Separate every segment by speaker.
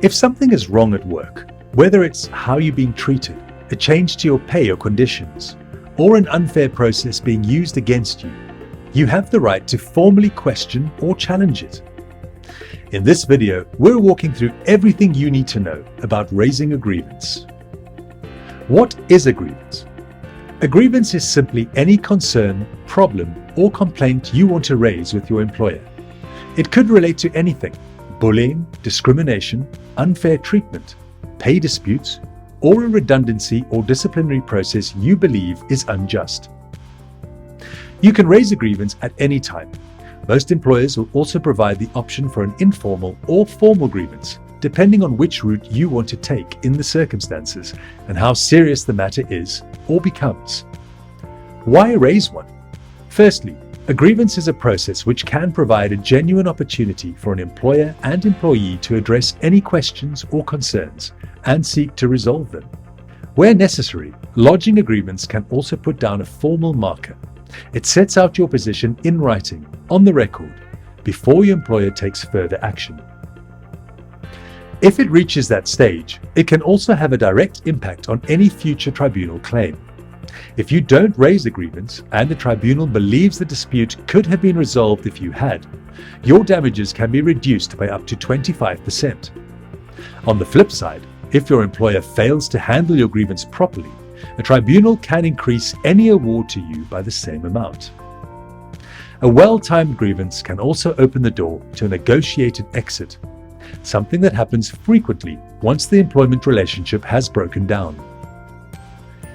Speaker 1: If something is wrong at work, whether it's how you're being treated, a change to your pay or conditions, or an unfair process being used against you, you have the right to formally question or challenge it. In this video, we're walking through everything you need to know about raising a grievance. What is a grievance? A grievance is simply any concern, problem, or complaint you want to raise with your employer. It could relate to anything: bullying, discrimination, unfair treatment, pay disputes, or a redundancy or disciplinary process you believe is unjust. You can raise a grievance at any time. Most employers will also provide the option for an informal or formal grievance, depending on which route you want to take in the circumstances and how serious the matter is or becomes. Why raise one? Firstly, a grievance is a process which can provide a genuine opportunity for an employer and employee to address any questions or concerns and seek to resolve them. Where necessary, lodging a grievance can also put down a formal marker. It sets out your position in writing, on the record, before your employer takes further action. If it reaches that stage, it can also have a direct impact on any future tribunal claim. If you don't raise a grievance and the tribunal believes the dispute could have been resolved if you had, your damages can be reduced by up to 25%. On the flip side, if your employer fails to handle your grievance properly, a tribunal can increase any award to you by the same amount. A well-timed grievance can also open the door to a negotiated exit, something that happens frequently once the employment relationship has broken down.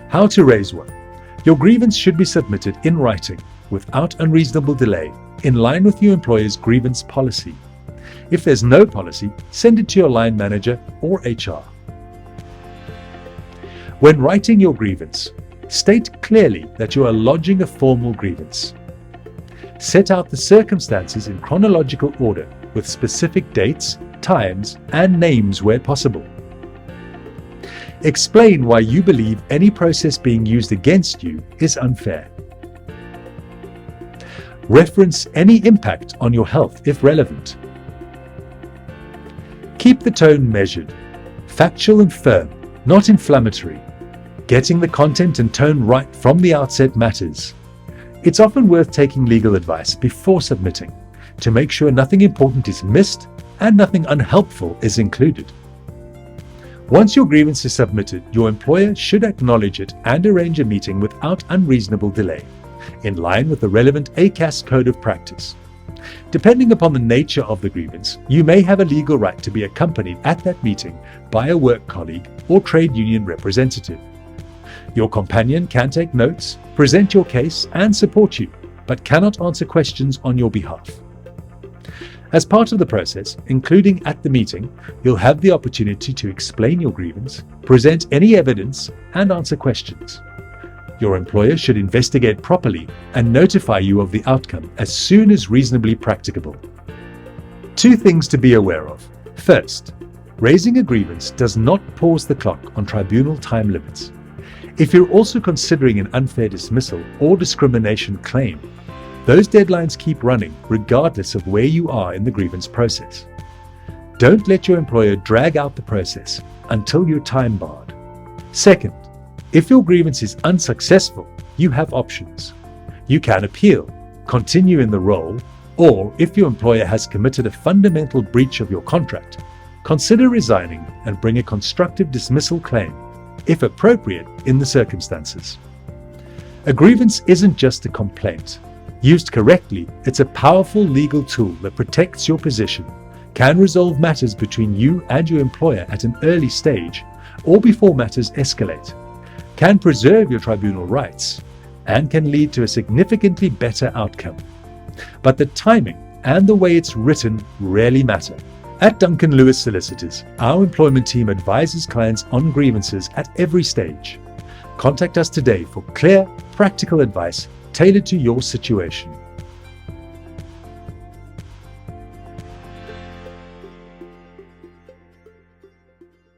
Speaker 1: How to raise one? Your grievance should be submitted in writing, without unreasonable delay, in line with your employer's grievance policy. If there's no policy, send it to your line manager or HR. When writing your grievance, state clearly that you are lodging a formal grievance. Set out the circumstances in chronological order with specific dates, times, and names where possible. Explain why you believe any process being used against you is unfair. Reference any impact on your health if relevant. Keep the tone measured, factual and firm, not inflammatory. Getting the content and tone right from the outset matters. It's often worth taking legal advice before submitting to make sure nothing important is missed and nothing unhelpful is included. Once your grievance is submitted, your employer should acknowledge it and arrange a meeting without unreasonable delay, in line with the relevant ACAS code of practice. Depending upon the nature of the grievance, you may have a legal right to be accompanied at that meeting by a work colleague or trade union representative. Your companion can take notes, present your case, and support you, but cannot answer questions on your behalf. As part of the process, including at the meeting, you'll have the opportunity to explain your grievance, present any evidence, and answer questions. Your employer should investigate properly and notify you of the outcome as soon as reasonably practicable. 2 things to be aware of. First, raising a grievance does not pause the clock on tribunal time limits. If you're also considering an unfair dismissal or discrimination claim, those deadlines keep running regardless of where you are in the grievance process. Don't let your employer drag out the process until you're time barred. Second, if your grievance is unsuccessful, you have options. You can appeal, continue in the role, or if your employer has committed a fundamental breach of your contract, consider resigning and bring a constructive dismissal claim, if appropriate in the circumstances. A grievance isn't just a complaint. Used correctly, it's a powerful legal tool that protects your position, can resolve matters between you and your employer at an early stage or before matters escalate, can preserve your tribunal rights, and can lead to a significantly better outcome. But the timing and the way it's written rarely matter. At Duncan Lewis Solicitors, our employment team advises clients on grievances at every stage. Contact us today for clear, practical advice tailored to your situation.